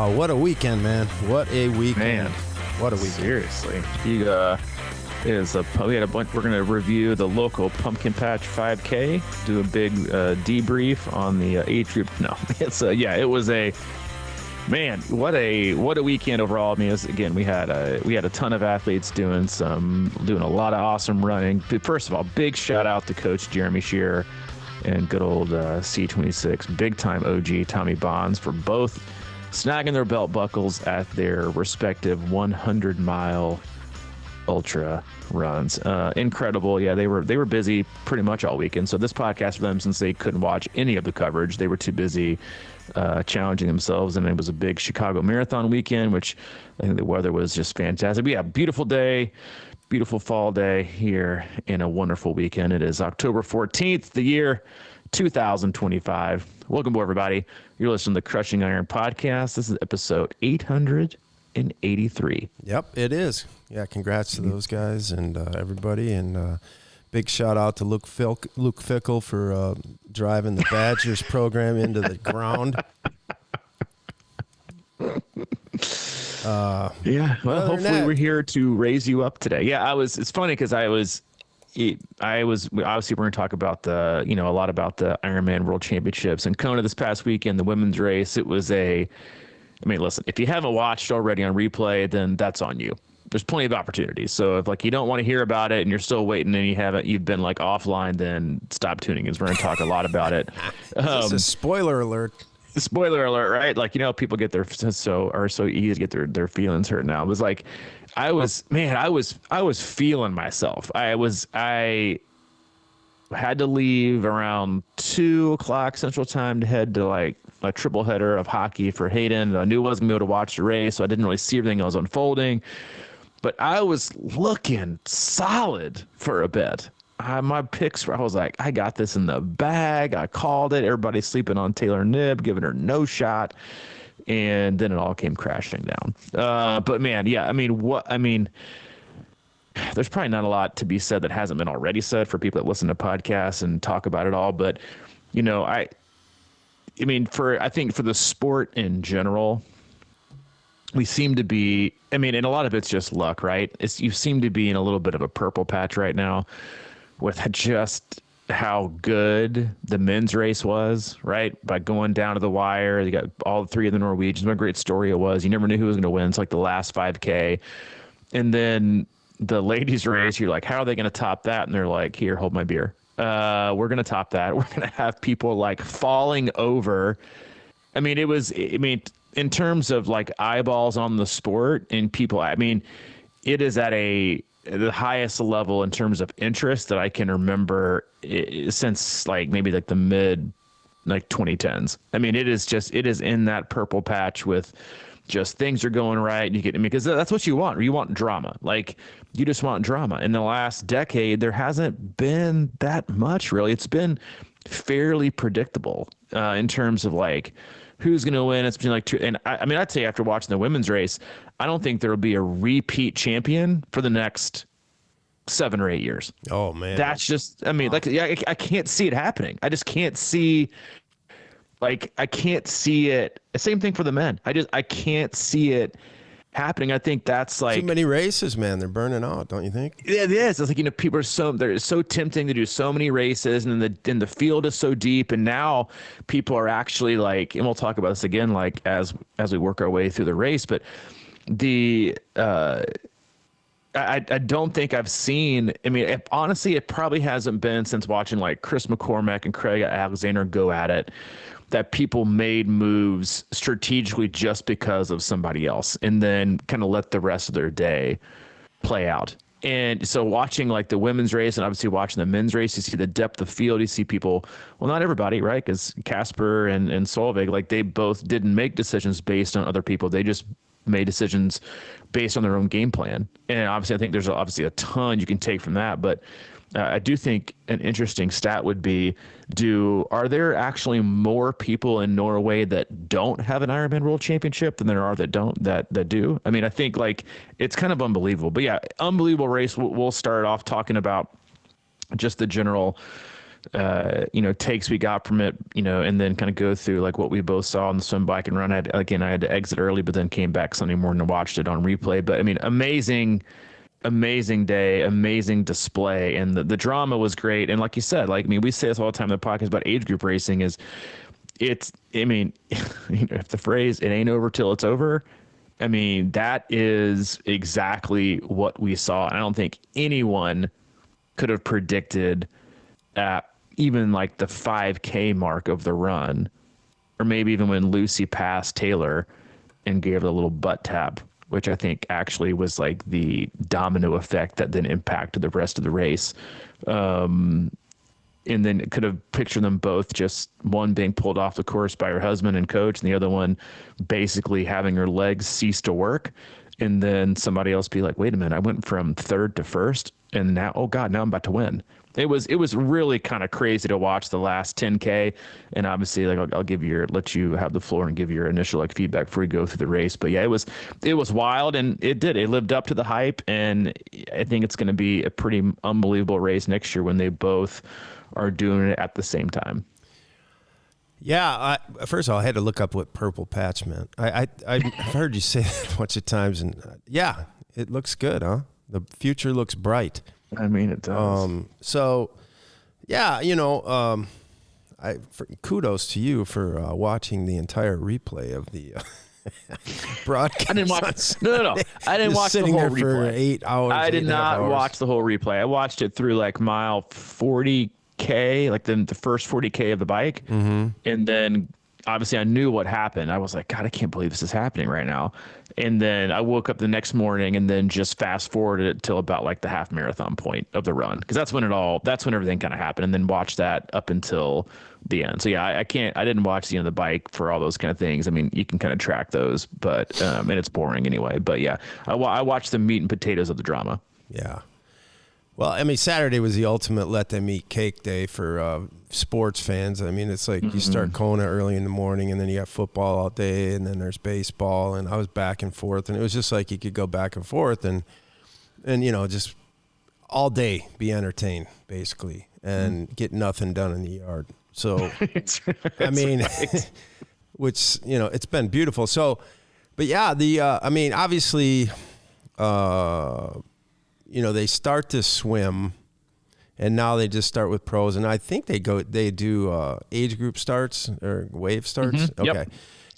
Oh, what a weekend, man. What a weekend. Man, what a weekend. Seriously. We had a bunch. We're going to review the local Pumpkin Patch 5K, do a big debrief on the age group. No, it was a, man, what a weekend overall. I mean, we had a ton of athletes doing a lot of awesome running. First of all, big shout out to Coach Jeremy Shearer and good old C26 big time OG Tommy Bonds for both snagging their belt buckles at their respective 100-mile ultra runs. Incredible. Yeah, they were busy pretty much all weekend. So this podcast for them, since they couldn't watch any of the coverage, they were too busy challenging themselves. And it was a big Chicago Marathon weekend, which I think the weather was just fantastic. But yeah, beautiful day, beautiful fall day here in a wonderful weekend. It is October 14th, the year 2025. Welcome aboard, everybody. You're listening to the Crushing Iron Podcast. This is episode 883. Yep, it is. Yeah, congrats to those guys and everybody. And big shout out to Luke Fickle for driving the Badgers program into the ground. Yeah, well, hopefully we're here to raise you up today. Yeah, it's funny because obviously we're going to talk about a lot about the Ironman World Championships and Kona this past weekend, the women's race. It was listen, if you haven't watched already on replay, then that's on you. There's plenty of opportunities. So if you don't want to hear about it and you're still waiting and you've been offline, then stop tuning in. We're going to talk a lot of it. This is spoiler alert. Spoiler alert, right? People get so easy to get their feelings hurt now. It was I was feeling myself. I had to leave around 2:00 Central Time to head to a triple header of hockey for Hayden. I knew I wasn't going to be able to watch the race, so I didn't really see everything that was unfolding. But I was looking solid for a bit. My picks were, I was like, I got this in the bag. I called it. Everybody's sleeping on Taylor Knibb, giving her no shot. And then it all came crashing down. But man, yeah, there's probably not a lot to be said that hasn't been already said for people that listen to podcasts and talk about it all. But, I think for the sport in general, we seem to be, and a lot of it's just luck, right? You seem to be in a little bit of a purple patch right now with just how good the men's race was, right? By going down to the wire, you got all three of the Norwegians. What a great story it was. You never knew who was going to win. It's the last 5K. And then the ladies' race, you're like, how are they going to top that? And they're like, here, hold my beer. We're going to top that. We're going to have people falling over. In terms of eyeballs on the sport and people, it is at the highest level in terms of interest that I can remember since maybe the mid 2010s. It is in that purple patch with just things are going right. You get, because that's what you want. You want drama. You just want drama. In the last decade, there hasn't been that much really. It's been fairly predictable in terms of who's going to win. It's been two. And I'd say after watching the women's race, I don't think there will be a repeat champion for the next 7 or 8 years. Oh man. That's just, I can't see it happening. I just can't see, I can't see it. Same thing for the men. I can't see it happening. I think that's too many races, man. They're burning out, don't you think? It is. It's people are they're so tempting to do so many races, and the field is so deep, and now people are actually and we'll talk about this again as we work our way through the race, but I don't think I've seen. Honestly, it probably hasn't been since watching Chris McCormack and Craig Alexander go at it that people made moves strategically just because of somebody else and then kind of let the rest of their day play out. And so watching the women's race and obviously watching the men's race, you see the depth of field. You see people, well, not everybody, right? Because Casper and Solveig, they both didn't make decisions based on other people. They just made decisions based on their own game plan. And obviously, I think there's obviously a ton you can take from that. But I do think an interesting stat would be, are there actually more people in Norway that don't have an Ironman World Championship than there are that do? I think it's kind of unbelievable. But yeah, unbelievable race. We'll start off talking about just the general takes we got from it, and then kind of go through like what we both saw on the swim, bike, and run. I had to exit early, but then came back Sunday morning and watched it on replay. But I mean, amazing day, amazing display, and the drama was great. And like you said, like, I mean, we say this all the time in the podcast about age group racing if the phrase, it ain't over till it's over, I mean, that is exactly what we saw. And I don't think anyone could have predicted at even like the 5K mark of the run, or maybe even when Lucy passed Taylor and gave a little butt tap, which I think actually was like the domino effect that then impacted the rest of the race. And then it could have pictured them both, just one being pulled off the course by her husband and coach, and the other one basically having her legs cease to work. And then somebody else be like, wait a minute, I went from third to first, and now, oh God, now I'm about to win. It was really kind of crazy to watch the last 10K. And obviously, like, I'll let you have the floor and give your initial like feedback before you go through the race. But yeah, it was wild, and it lived up to the hype. And I think it's going to be a pretty unbelievable race next year when they both are doing it at the same time. Yeah, first of all, I had to look up what purple patch meant. I've heard you say that a bunch of times, and yeah, it looks good, huh? The future looks bright. I mean, it does. So, yeah, kudos to you for watching the entire replay of the broadcast. I didn't watch. No. I didn't watch the whole replay for 8 hours. I did not watch the whole replay. I watched it through like mile 40K, like the first 40K of the bike, and then obviously I knew what happened. I was like, God, I can't believe this is happening right now. And then I woke up the next morning and then just fast forwarded it till about like the half marathon point of the run, because that's when everything kind of happened, and then watched that up until the end. So yeah, I didn't watch the end of the bike for all those kind of things. I mean, you can kind of track those, but and it's boring anyway. But yeah, I watched the meat and potatoes of the drama. Yeah. Well, I mean, Saturday was the ultimate let them eat cake day for sports fans. I mean, it's like you start Kona early in the morning, and then you got football all day, and then there's baseball, and I was back and forth, and it was just like you could go back and forth and just all day be entertained, basically, and get nothing done in the yard. So, I mean, right. Which, it's been beautiful. So, but yeah, obviously, they start to swim, and now they just start with pros. And I think they do age group starts or wave starts. Mm-hmm. Okay.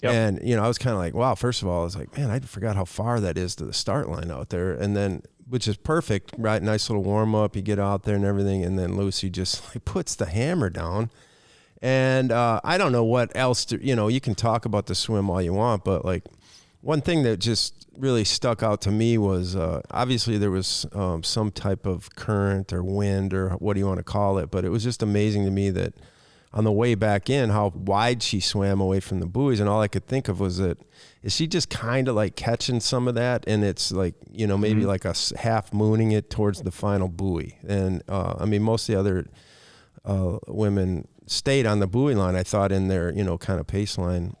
Yep. And, I was kind of like, wow, first of all, I was like, man, I forgot how far that is to the start line out there. And then, which is perfect, right? Nice little warm up. You get out there and everything. And then Lucy just like puts the hammer down. And I don't know what else you can talk about the swim all you want, but like one thing that just really stuck out to me was obviously there was some type of current or wind or what do you want to call it, but it was just amazing to me that on the way back in how wide she swam away from the buoys, and all I could think of was that is she just kind of like catching some of that, and it's like maybe like a half mooning it towards the final buoy. And I mean, most of the other women stayed on the buoy line, I thought, in their kind of pace line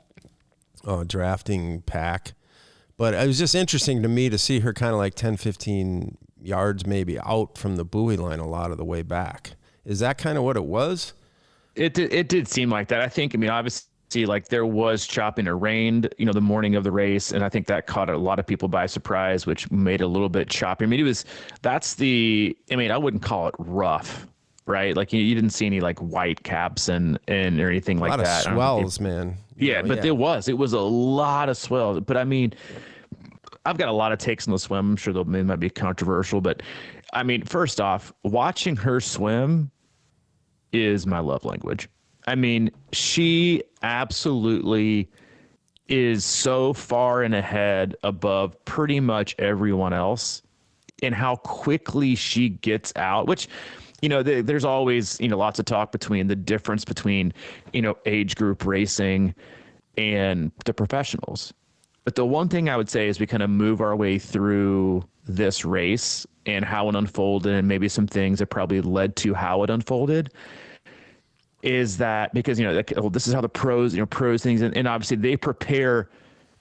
drafting pack. But it was just interesting to me to see her kind of like 10, 15 yards maybe out from the buoy line a lot of the way back. Is that kind of what it was? It did seem like that. I think, obviously, like there was chopping or rained, the morning of the race. And I think that caught a lot of people by surprise, which made it a little bit choppy. I mean, I wouldn't call it rough, right? Like you didn't see any like white caps and or anything like that. A lot of swells, man. Yeah, but it was a lot of swell. But I mean, I've got a lot of takes on the swim. I'm sure they might be controversial, but I mean, first off, watching her swim is my love language. I mean, she absolutely is so far and ahead above pretty much everyone else in how quickly she gets out, which, there's always, lots of talk between the difference between, age group racing and the professionals. But the one thing I would say is we kind of move our way through this race and how it unfolded, and maybe some things that probably led to how it unfolded, is that because, this is how the pros things, and obviously they prepare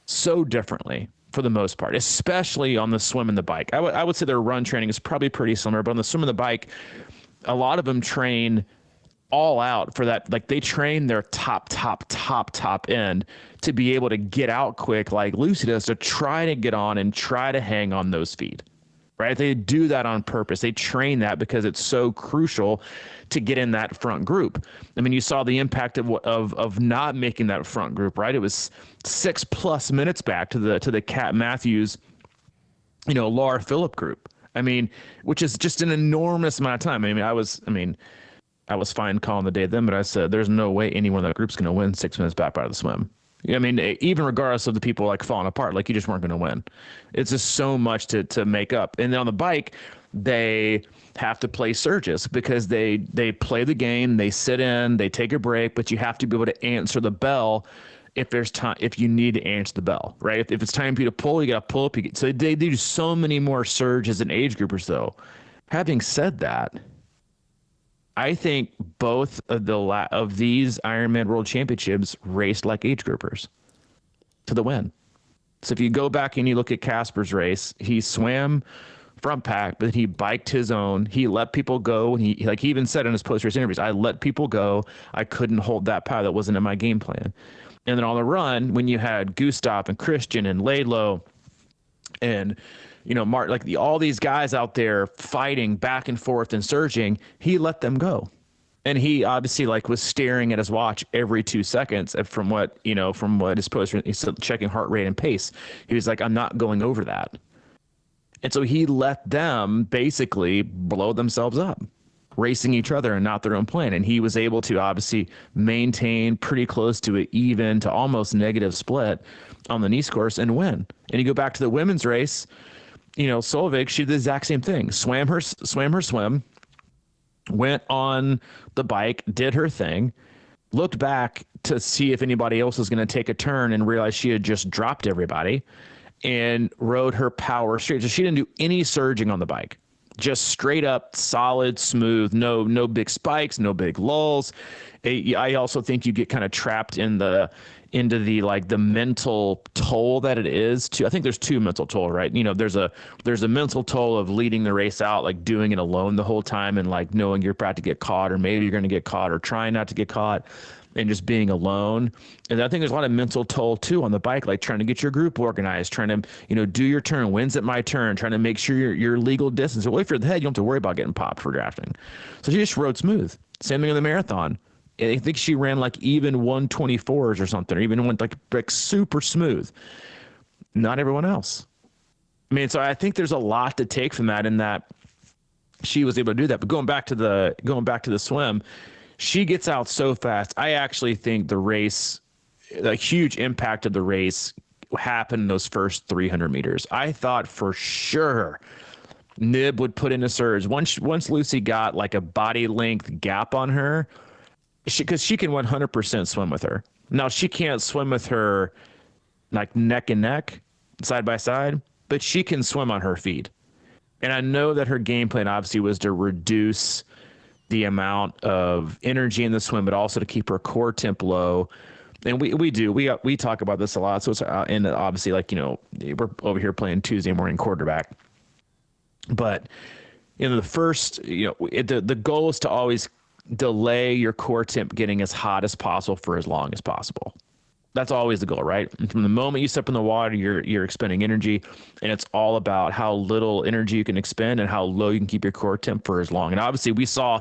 so differently for the most part, especially on the swim and the bike. I would say their run training is probably pretty similar, but on the swim and the bike, a lot of them train all out for that. Like they train their top end to be able to get out quick, like Lucy does, to try to get on and try to hang on those feet. Right? They do that on purpose. They train that because it's so crucial to get in that front group. I mean, you saw the impact of not making that front group, right? It was 6+ minutes back to the Kat Matthews, Laura Phillip group. I mean, which is just an enormous amount of time. I was fine calling the day then, but I said, there's no way anyone in that group's going to win 6 minutes back out of the swim. I mean, even regardless of the people like falling apart, like you just weren't going to win. It's just so much to make up. And then on the bike, they have to play surges because they play the game, they sit in, they take a break, but you have to be able to answer the bell if there's time, if you need to answer the bell, right? If it's time for you to pull, you got to pull up. So they do so many more surges and age groupers, though. Having said that, I think both of these Ironman World Championships raced like age groupers to the win. So if you go back and you look at Casper's race, he swam front pack, but he biked his own. He let people go, and he even said in his post-race interviews, "I let people go. I couldn't hold that power. That wasn't in my game plan." And then on the run, when you had Gustav and Christian and Laidlow and Mark, all these guys out there fighting back and forth and surging, he let them go. And he obviously was staring at his watch every 2 seconds from what his post, he's checking heart rate and pace. He was like, I'm not going over that. And so he let them basically blow themselves up, racing each other and not their own plan. And he was able to obviously maintain pretty close to an even to almost negative split on the Nice course and win. And you go back to the women's race, Solveig, she did the exact same thing. Swam her swim, went on the bike, did her thing, looked back to see if anybody else was going to take a turn and realized she had just dropped everybody and rode her power straight. So she didn't do any surging on the bike. Just straight up, solid, smooth, no big spikes, no big lulls. I also think you get kind of trapped into the mental toll that it is I think there's two mental toll, right? There's a mental toll of leading the race out, like doing it alone the whole time and like knowing you're about to get caught or maybe you're going to get caught or trying not to get caught and just being alone. And I think there's a lot of mental toll too on the bike, like trying to get your group organized, trying to, do your turn. When's it my turn? Trying to make sure your legal distance. Well, if you're the head, you don't have to worry about getting popped for drafting. So she just rode smooth. Same thing in the marathon. I think she ran even 124s or something, or even went like super smooth. Not everyone else. I mean, so I think there's a lot to take from that in that she was able to do that. But going back to the swim, she gets out so fast. I actually think the race, the huge impact of the race happened in those first 300 meters. I thought for sure Knibb would put in a surge. Once Lucy got like a body length gap on her, because she can 100% swim with her. Now, she can't swim with her like neck and neck, side by side, but she can swim on her feet. And I know that her game plan obviously was to reduce the amount of energy in the swim, but also to keep her core temp low. And we talk about this a lot. So it's and obviously we're over here playing Tuesday morning quarterback, but the first the goal is to always delay your core temp getting as hot as possible for as long as possible. That's always the goal, right? And from the moment you step in the water, you're expending energy, and it's all about how little energy you can expend and how low you can keep your core temp for as long. And obviously we saw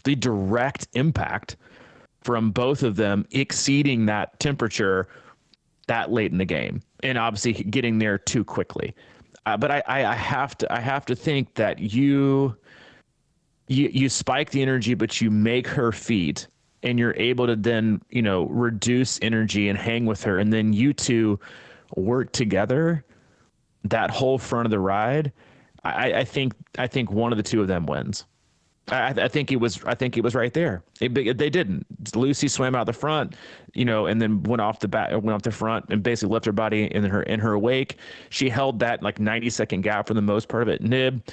the direct impact from both of them exceeding that temperature that late in the game, and obviously getting there too quickly. But I have to think that you spike the energy, but you make her feet, and you're able to then, reduce energy and hang with her. And then you two work together that whole front of the ride. I think one of the two of them wins. I think it was right there. They didn't. Lucy swam out the front, and then went off the front and basically left her body in her wake. She held that 90-second gap for the most part of it. Knibb,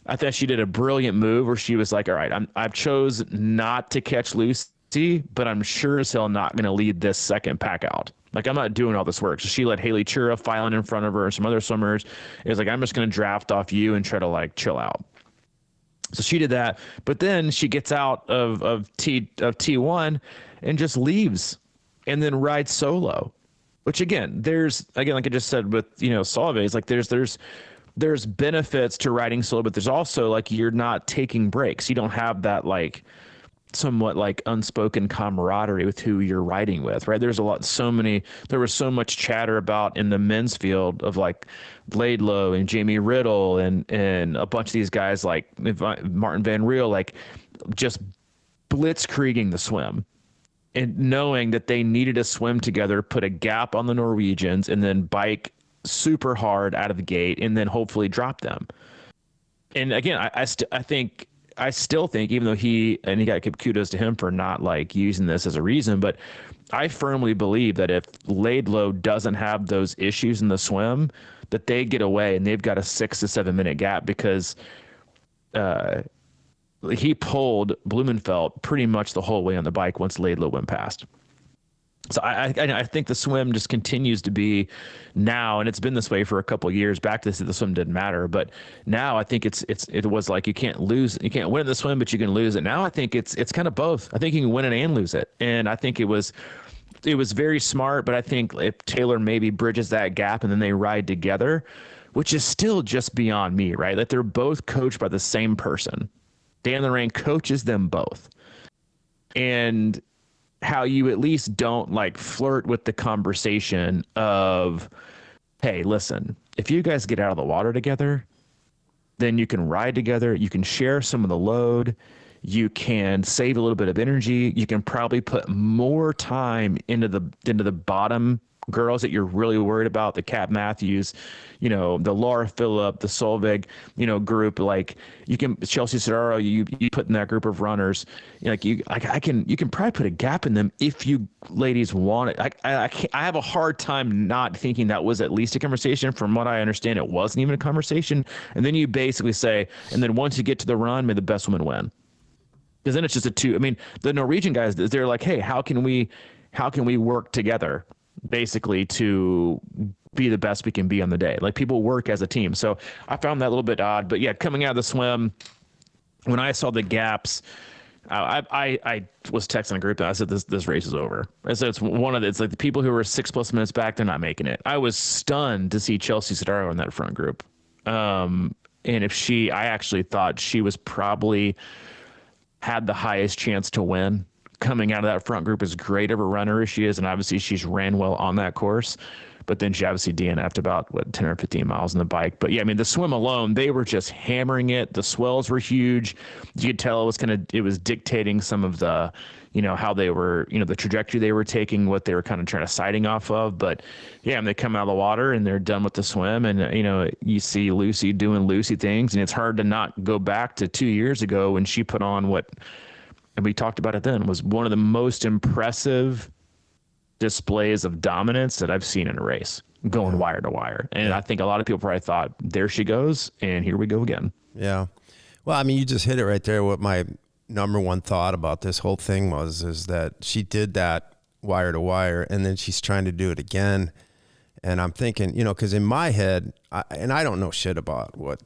I thought she did a brilliant move where she was like, all right, I've chose not to catch Lucy, but I'm sure as hell not going to lead this second pack out. I'm not doing all this work. So she let Haley Chura file in front of her and some other swimmers. It was like, I'm just going to draft off you and try to chill out. So she did that, but then she gets out of T1 and just leaves, and then rides solo. Which again, like I just said with Solveig, like there's benefits to riding solo, but there's also like you're not taking breaks. You don't have that like somewhat like unspoken camaraderie with who you're riding with, right? There was so much chatter about in the men's field of like Laidlow and Jamie Riddle and a bunch of these guys like Martin Van Riel, like just blitzkrieging the swim and knowing that they needed to swim together, put a gap on the Norwegians, and then bike super hard out of the gate and then hopefully drop them. And again, I still think, even though he got kudos to him for not like using this as a reason, but I firmly believe that if Laidlow doesn't have those issues in the swim, that they get away and they've got a 6 to 7 minute gap because he pulled Blumenfeld pretty much the whole way on the bike once Laidlow went past. So I think the swim just continues to be now, and it's been this way for a couple of years. Back to this, the swim didn't matter, but now I think it was like you can't win the swim, but you can lose it. Now I think it's kind of both. I think you can win it and lose it, and I think it was very smart. But I think if Taylor maybe bridges that gap and then they ride together, which is still just beyond me, right? That they're both coached by the same person. Dan Lorraine coaches them both, and how you at least don't like flirt with the conversation of, hey, listen, if you guys get out of the water together, then you can ride together. You can share some of the load. You can save a little bit of energy. You can probably put more time into the bottom girls that you're really worried about, the Kat Matthews, the Laura Phillip, the Solveig, group. Like you can Chelsea Sodaro, you put in that group of runners. You can probably put a gap in them if you ladies want it. I have a hard time not thinking that was at least a conversation. From what I understand, it wasn't even a conversation. And then you basically say, and then once you get to the run, may the best woman win. Because then it's just a two. I mean, the Norwegian guys, they're like, hey, how can we work together? Basically to be the best we can be on the day. Like people work as a team. So I found that a little bit odd, but yeah, coming out of the swim, when I saw the gaps, I was texting a group and I said, this race is over. I said, it's like the people who were 6+ minutes back, they're not making it. I was stunned to see Chelsea Sodaro in that front group. And I actually thought she was probably had the highest chance to win. Coming out of that front group, as great of a runner as she is, and obviously she's ran well on that course, but then she obviously DNF'd about 10 or 15 miles on the bike. But yeah, I mean, the swim alone, they were just hammering it. The swells were huge. You could tell it was dictating some of the, how they were, the trajectory they were taking, what they were kind of trying to sighting off of. But yeah, and they come out of the water and they're done with the swim, and you see Lucy doing Lucy things, and it's hard to not go back to 2 years ago when she put on what, and we talked about it then, was one of the most impressive displays of dominance that I've seen in a race, going wire to wire. And I think a lot of people probably thought, there she goes, and here we go again. Yeah. Well, I mean, you just hit it right there. What my number one thought about this whole thing is that she did that wire to wire, and then she's trying to do it again. And I'm thinking, because in my head, I don't know shit about what,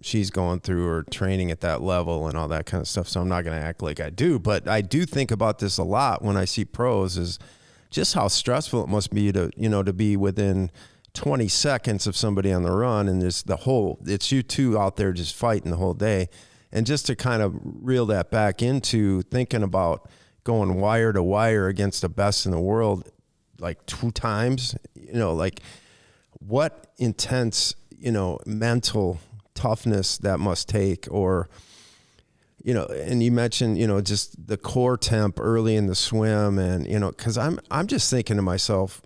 she's going through or training at that level and all that kind of stuff. So I'm not going to act like I do, but I do think about this a lot when I see pros, is just how stressful it must be to, to be within 20 seconds of somebody on the run. And it's you two out there just fighting the whole day. And just to kind of reel that back into thinking about going wire to wire against the best in the world, like 2 times, like what intense, mental toughness that must take. Or and you mentioned just the core temp early in the swim, and because I'm just thinking to myself,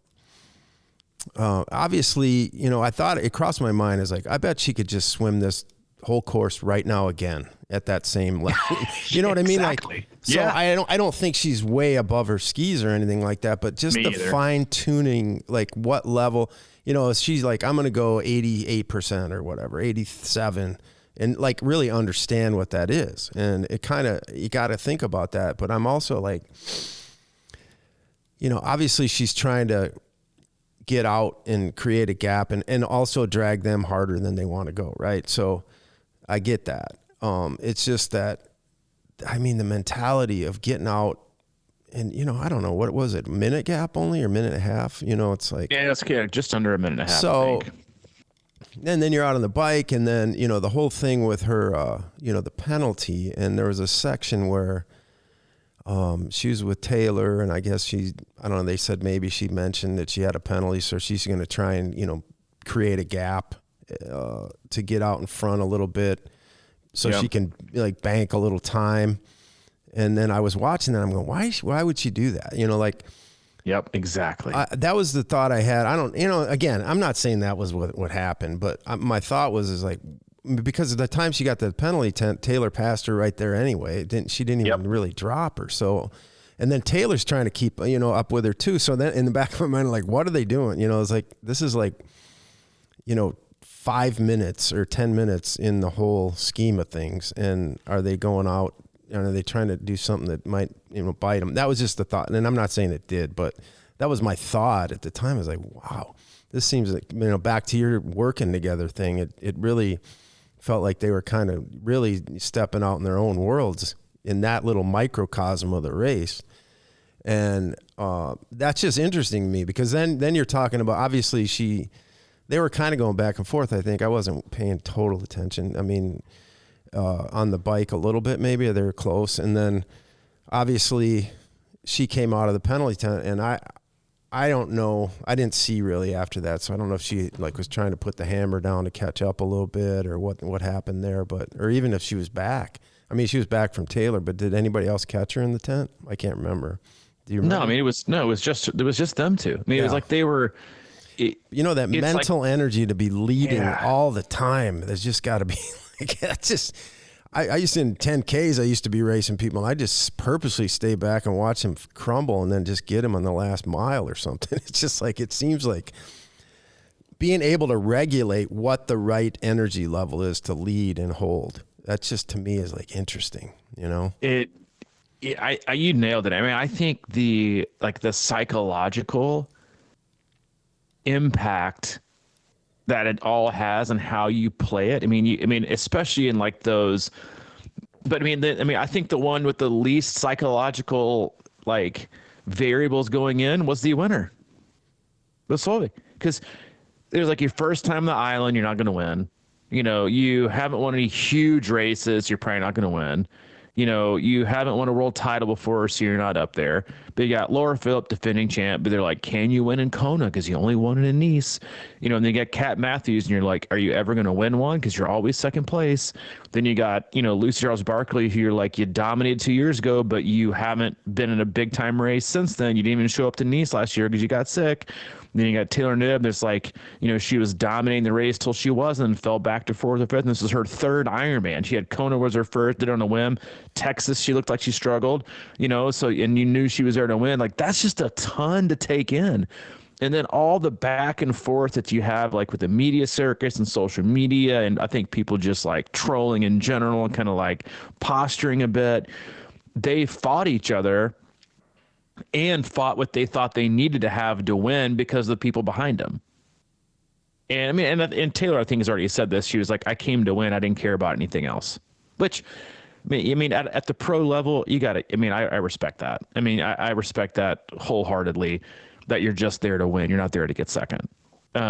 obviously I thought it crossed my mind as like, I bet she could just swim this whole course right now again at that same level. You know what I mean? Exactly. Like, so yeah. I don't think she's way above her skis or anything like that, but just the fine tuning, like what level, she's like, I'm going to go 88% or whatever, 87, and like really understand what that is. And it kind of, you got to think about that. But I'm also like, obviously she's trying to get out and create a gap and also drag them harder than they want to go. Right. So I get that. It's just that, I mean, the mentality of getting out and, I don't know, what was it, minute gap only or minute and a half? It's like, yeah, that's good. Just under a minute and a half. so, I think. and then you're out on the bike, and then, the whole thing with her, the penalty. And there was a section where she was with Taylor, and I guess I don't know, they said maybe she mentioned that she had a penalty, so she's going to try and, create a gap to get out in front a little bit so she can like bank a little time. And then I was watching that, I'm going, why would she do that? Yep, exactly. That was the thought I had. I don't, again, I'm not saying that was what happened, but my thought is like, because of the time she got the penalty, Taylor passed her right there anyway. She didn't even really drop her. So, and then Taylor's trying to keep, up with her too. So then in the back of my mind, like, what are they doing? It's like, this is like, 5 minutes or 10 minutes in the whole scheme of things. And are they going out? Are they trying to do something that might, bite them? That was just the thought. And I'm not saying it did, but that was my thought at the time. I was like, wow, this seems like, back to your working together thing. It really felt like they were kind of really stepping out in their own worlds in that little microcosm of the race. And that's just interesting to me, because then you're talking about, obviously they were kind of going back and forth. I think I wasn't paying total attention. I mean, on the bike a little bit, maybe they were close. And then obviously she came out of the penalty tent, and I don't know. I didn't see really after that. So I don't know if she was trying to put the hammer down to catch up a little bit, or what happened there, or even if she was back. I mean, she was back from Taylor, but did anybody else catch her in the tent? I can't remember. Do you remember? No, I mean, it was just them two. I mean, it was like they were, that mental energy to be leading all the time. There's just got to be that's just. I used to, in 10Ks, I used to be racing people, and I just purposely stay back and watch them crumble, and then just get them on the last mile or something. It's just like, it seems like being able to regulate what the right energy level is to lead and hold. That's just, to me, is like interesting. You nailed it. I mean, I think the psychological impact that it all has and how you play it. I mean, especially in like those, but I think the one with the least psychological variables going in was the winner, the Solveig, because it was like your first time on the island, you're not going to win. You haven't won any huge races, you're probably not going to win. You haven't won a world title before, so you're not up there. But you got Laura Phillip, defending champ, but they're like, can you win in Kona? Because you only won it in Nice. And then you got Kat Matthews, and you're like, are you ever going to win one? Because you're always second place. Then you got, Lucy Charles Barclay, who you're like, you dominated 2 years ago, but you haven't been in a big time race since then. You didn't even show up to Nice last year because you got sick. Then you got Taylor Knibb. There's she was dominating the race till she wasn't, and fell back to fourth or fifth. And this was her third Ironman. She had Kona was her first, did it on a whim. Texas, she looked like she struggled, so, and you knew she was there to win. That's just a ton to take in. And then all the back and forth that you have, with the media circus and social media, and I think people just trolling in general and kind of posturing a bit. They fought each other and fought what they thought they needed to have to win because of the people behind them. And and Taylor, I think, has already said this. She was like, I came to win. I didn't care about anything else. Which, at the pro level, you got to, I respect that. I respect that wholeheartedly, that you're just there to win. You're not there to get second. But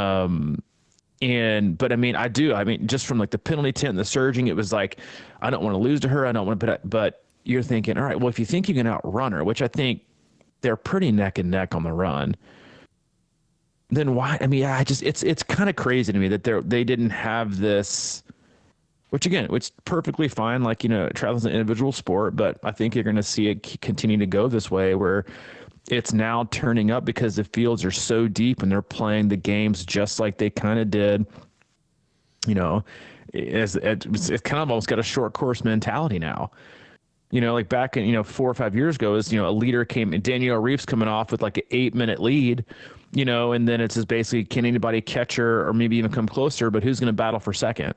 I do. Just from the penalty tent and the surging, it was like, I don't want to lose to her. I don't want to, but you're thinking, all right, well, if you think you can outrun her, which I think they're pretty neck and neck on the run, then why? It's kind of crazy to me that they didn't have this, which perfectly fine. Triathlon's an individual sport, but I think you're going to see it continue to go this way, where it's now turning up because the fields are so deep and they're playing the games just like they kind of did. It's kind of almost got a short course mentality now. Back in, 4 or 5 years ago, is, a leader came, and Danielle Reef's coming off with an 8-minute lead, and then it's just basically, can anybody catch her or maybe even come closer, but who's going to battle for second?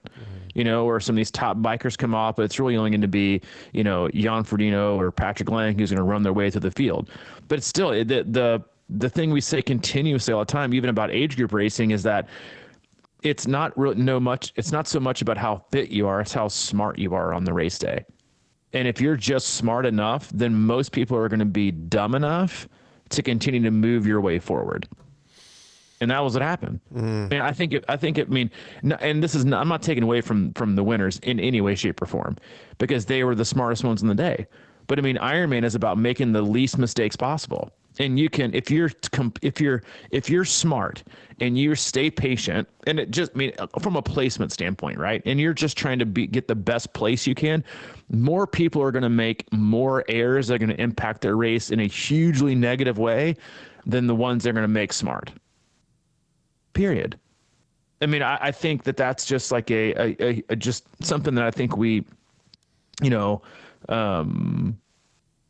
Or some of these top bikers come off, but it's really only going to be, Jan Frodeno or Patrick Lang who's going to run their way through the field. But it's still, the thing we say continuously all the time, even about age group racing, is that it's not it's not so much about how fit you are, it's how smart you are on the race day. And if you're just smart enough, then most people are going to be dumb enough to continue to move your way forward. And that was what happened. And and this is not, I'm not taking away from the winners in any way, shape, or form, because they were the smartest ones in the day. But I mean, Ironman is about making the least mistakes possible. And you can, if you're smart and you stay patient, and it just, I mean, from a placement standpoint, right? And you're just trying to get the best place you can, more people are going to make more errors that are going to impact their race in a hugely negative way than the ones they're going to make smart. Period. I mean, I think that's just like a just something that I think we,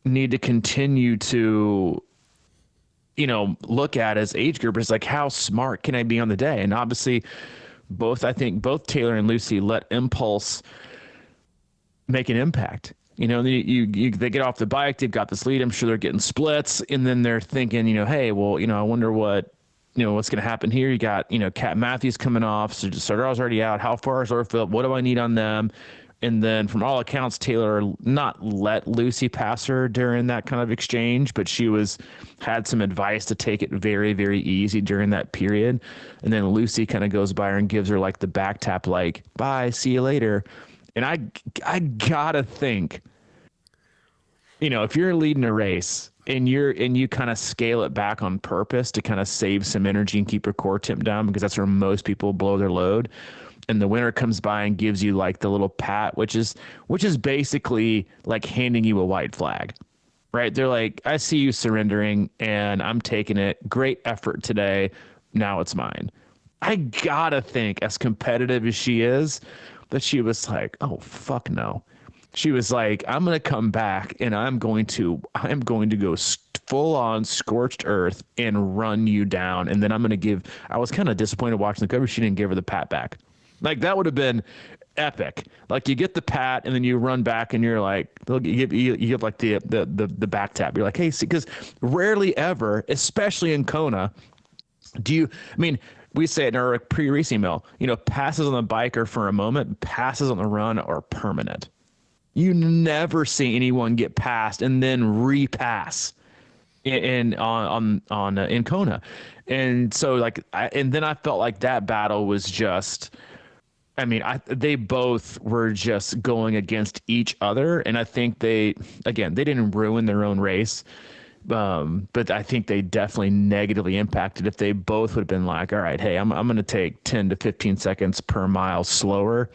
need to continue to, look at as age groupers, like how smart can I be on the day? And obviously I think both Taylor and Lucy let impulse make an impact. They get off the bike, they've got this lead, I'm sure they're getting splits, and then they're thinking, hey, well, I wonder what's going to happen here. You got, Kat Matthews coming off, so Sardar's already out. How far is Orfield? What do I need on them? And then from all accounts, Taylor not let Lucy pass her during that kind of exchange, but she had some advice to take it very, very easy during that period. And then Lucy kind of goes by her and gives her like the back tap, like, bye, see you later. And I gotta think, if you're leading a race and you kind of scale it back on purpose to kind of save some energy and keep your core temp down, because that's where most people blow their load, and the winner comes by and gives you like the little pat, which is basically like handing you a white flag, right? They're like, I see you surrendering and I'm taking it. Great effort today. Now it's mine. I gotta think, as competitive as she is, that she was like, oh, fuck no. She was like, I'm going to come back and I'm going to go full on scorched earth and run you down. And then I was kind of disappointed watching the coverage. She didn't give her the pat back. Like, that would have been epic. Like, you get the pat and then you run back and you're like, you give like the back tap. You're like, hey, see, because rarely ever, especially in Kona, we say it in our pre-race email, passes on the bike are for a moment, passes on the run are permanent. You never see anyone get passed and then repass in Kona. And so then I felt like that battle was just, they both were just going against each other. And I think they didn't ruin their own race. But I think they definitely negatively impacted if they both would have been like, all right, hey, I'm going to take 10 to 15 seconds per mile slower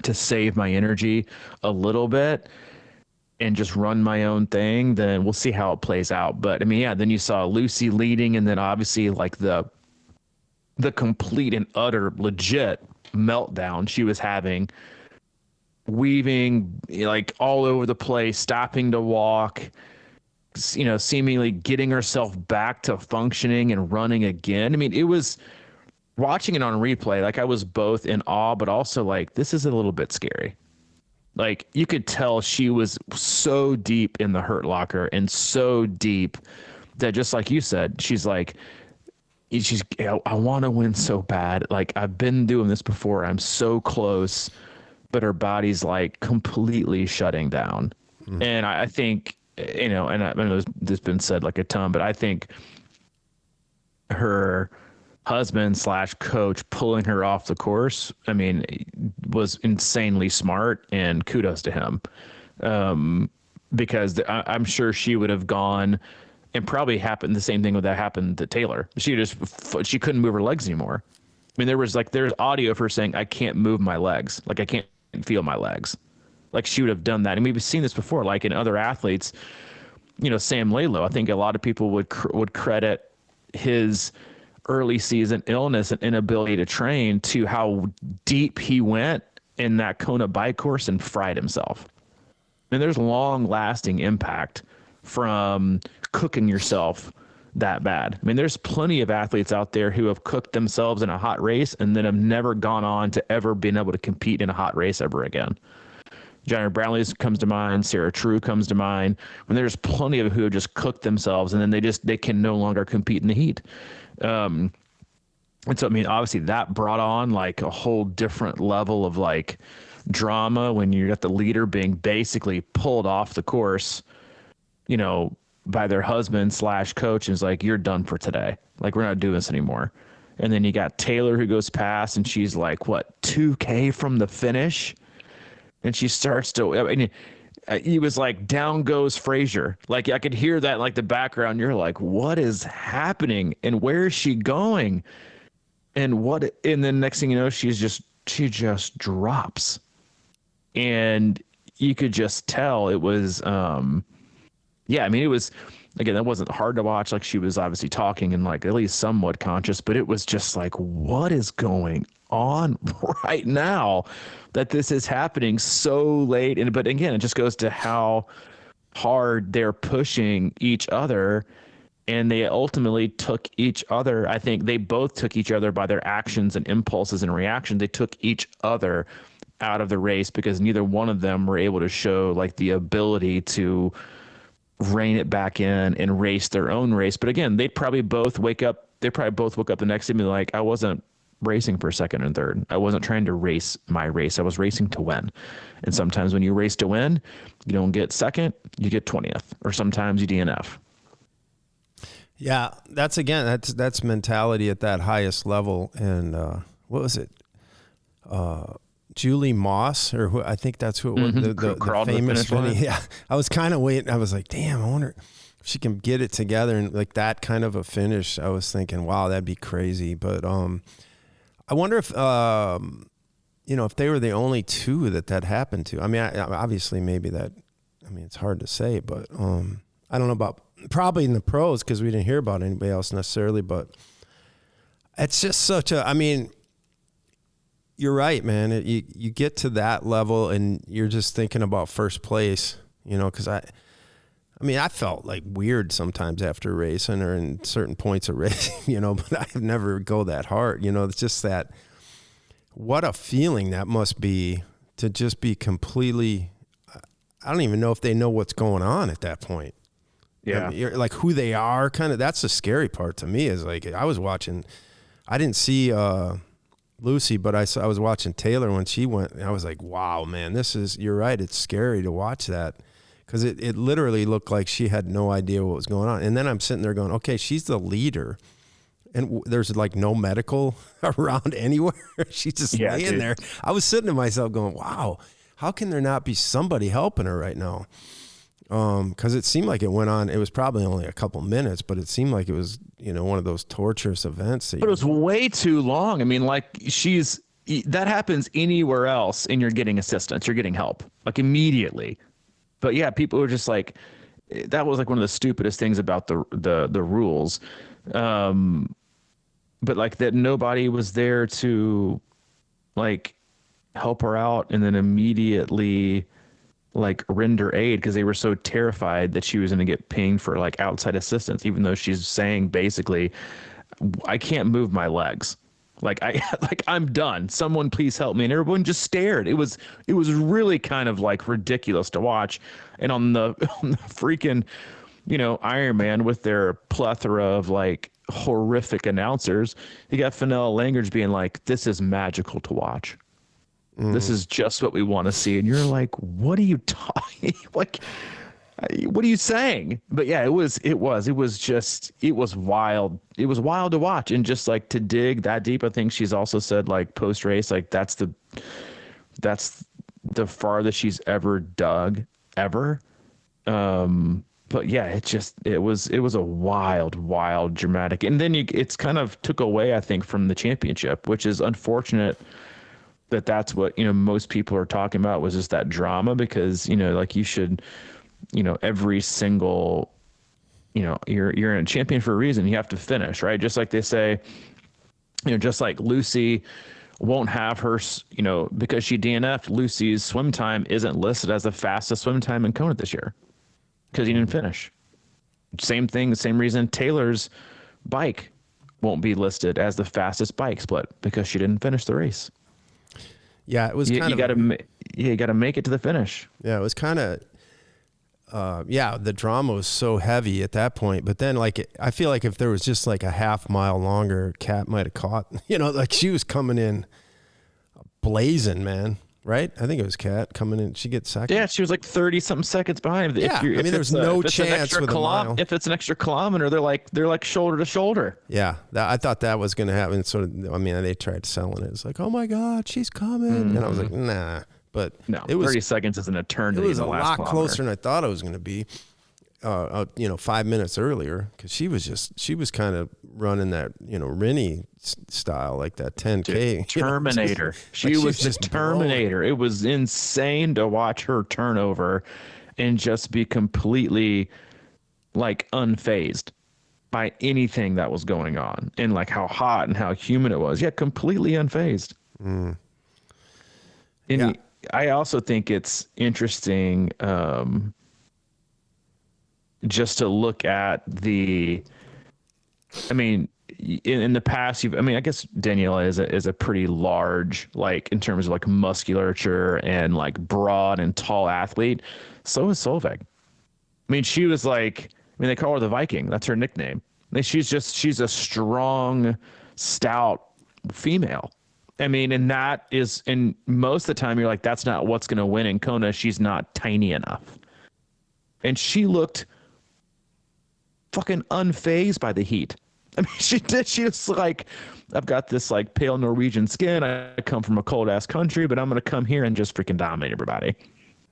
to save my energy a little bit and just run my own thing, then we'll see how it plays out. But then you saw Lucy leading, and then obviously like the complete and utter legit meltdown she was having, weaving like all over the place, stopping to walk, seemingly getting herself back to functioning and running again. It was, watching it on replay, like I was both in awe, but also like, this is a little bit scary. Like, you could tell she was so deep in the hurt locker and so deep that, just like you said, she's like, I want to win so bad. Like, I've been doing this before. I'm so close, but her body's like completely shutting down. And I think, and I know this has been said like a ton, but I think her husband / coach pulling her off the course, was insanely smart, and kudos to him. Because I'm sure she would have gone, and probably happened the same thing that happened to Taylor. She couldn't move her legs anymore. There's audio of her saying, I can't move my legs. Like, I can't feel my legs. Like, she would have done that. And we've seen this before, like in other athletes, Sam Lalo. I think a lot of people would credit his early season illness and inability to train to how deep he went in that Kona bike course and fried himself. There's long lasting impact from cooking yourself that bad. There's plenty of athletes out there who have cooked themselves in a hot race and then have never gone on to ever been able to compete in a hot race ever again. Johnny Brownlee comes to mind. Sarah True comes to mind. There's plenty of them who have just cooked themselves and then they can no longer compete in the heat. And so, I mean, obviously that brought on like a whole different level of like drama when you got the leader being basically pulled off the course, by their husband / coach, and is like, you're done for today. Like, we're not doing this anymore. And then you got Taylor who goes past, and she's like, what, 2K from the finish? And she starts to, I mean, he was like, down goes Frazier. Like, I could hear that in like the background. You're like, what is happening? And where is she going? And then next thing you know, she just drops. And you could just tell it was, yeah, I mean, it was, again, that wasn't hard to watch. Like, she was obviously talking and like at least somewhat conscious, but it was just like, what is going on right now that this is happening so late? But again, it just goes to how hard they're pushing each other. And they ultimately took each other. I think they both took each other by their actions and impulses and reactions. They took each other out of the race because neither one of them were able to show like the ability to rein it back in and race their own race. But again, they'd probably both woke up the next day and be like, I wasn't racing for second and third. I wasn't trying to race my race. I was racing to win. And sometimes when you race to win, you don't get second, you get 20th, or sometimes you DNF. Yeah, that's mentality at that highest level. And what was it? Julie Moss, or who, I think that's who it was, the famous finish. Yeah, I was kind of waiting. I was like, damn, I wonder if she can get it together and like that kind of a finish. I was thinking, wow, that'd be crazy. But I wonder if if they were the only two that happened to. I mean, obviously, maybe that. I mean, it's hard to say, but I don't know about. Probably in the pros because we didn't hear about anybody else necessarily, but it's just such a, I mean, you're right, man. You get to that level and you're just thinking about first place, because I mean, I felt like weird sometimes after racing or in certain points of racing, but I never go that hard. It's just that, what a feeling that must be to just be completely, I don't even know if they know what's going on at that point. Yeah. Like who they are, kind of. That's the scary part to me is like, I was watching, I didn't see Lucy, but I was watching Taylor when she went, and I was like, wow, man, you're right. It's scary to watch that because it literally looked like she had no idea what was going on. And then I'm sitting there going, okay, she's the leader. And there's like no medical around anywhere. She's just laying there. I was sitting to myself going, wow, how can there not be somebody helping her right now? Because it seemed like it went on. It was probably only a couple minutes, but it seemed like it was, one of those torturous events. But it was way too long. I mean, like that happens anywhere else, and you're getting assistance, you're getting help, like immediately. But yeah, people were just like, that was like one of the stupidest things about the rules. But like that nobody was there to like help her out, and then immediately like render aid because they were so terrified that she was going to get pinged for like outside assistance, even though she's saying basically, I can't move my legs. Like I'm done. Someone please help me. And everyone just stared. It was really kind of like ridiculous to watch. And on the freaking, Ironman with their plethora of like horrific announcers, you got Fennell Langridge being like, this is magical to watch. This is just what we want to see. And you're like, what are you talking? Like, what are you saying? But yeah, it was wild. It was wild to watch. And just like to dig that deep, I think she's also said like post race, like that's the farthest she's ever dug ever. But yeah, it was a wild dramatic. And then it's kind of took away, I think, from the championship, which is unfortunate. That's what, most people are talking about was just that drama because, like you should, every single, you're in a champion for a reason. You have to finish, right? Just like they say, just like Lucy won't have her, because she DNF'd, Lucy's swim time isn't listed as the fastest swim time in Kona this year because he didn't finish. Same thing, same reason Taylor's bike won't be listed as the fastest bike split because she didn't finish the race. Yeah, it was you got to make it to the finish. Yeah, it was kind of yeah, the drama was so heavy at that point. But then, like, I feel like if there was just like a half mile longer, Kat might have caught, like she was coming in blazing, man. Right? I think it was Kat coming in. She gets second. Yeah, she was like 30 something seconds behind. Yeah, I mean, there's no chance with a mile. If it's an extra kilometer, they're like shoulder to shoulder. Yeah, I thought that was going to happen. Sort of. I mean, they tried selling it. It's like, oh my God, she's coming, and I was like, nah. But no, it was 30 seconds is an eternity. It was a lot closer than I thought it was going to be. 5 minutes earlier, because she was kind of running that Rennie style, like that 10K Terminator. She was just Terminator. It was insane to watch her turnover and just be completely like unfazed by anything that was going on, and like how hot and how humid it was. Yeah, completely unfazed. And I also think it's interesting just to look at I mean, in the past, I guess Daniela is a pretty large, like in terms of like musculature and like broad and tall athlete. So is Solveig. I mean, she was like, they call her the Viking. That's her nickname. She's a strong, stout female. I mean, and that is, and most of the time you're like, that's not what's going to win in Kona. She's not tiny enough. And she looked fucking unfazed by the heat. I mean, she did. She was like, I've got this like pale Norwegian skin. I come from a cold ass country, but I'm going to come here and just freaking dominate everybody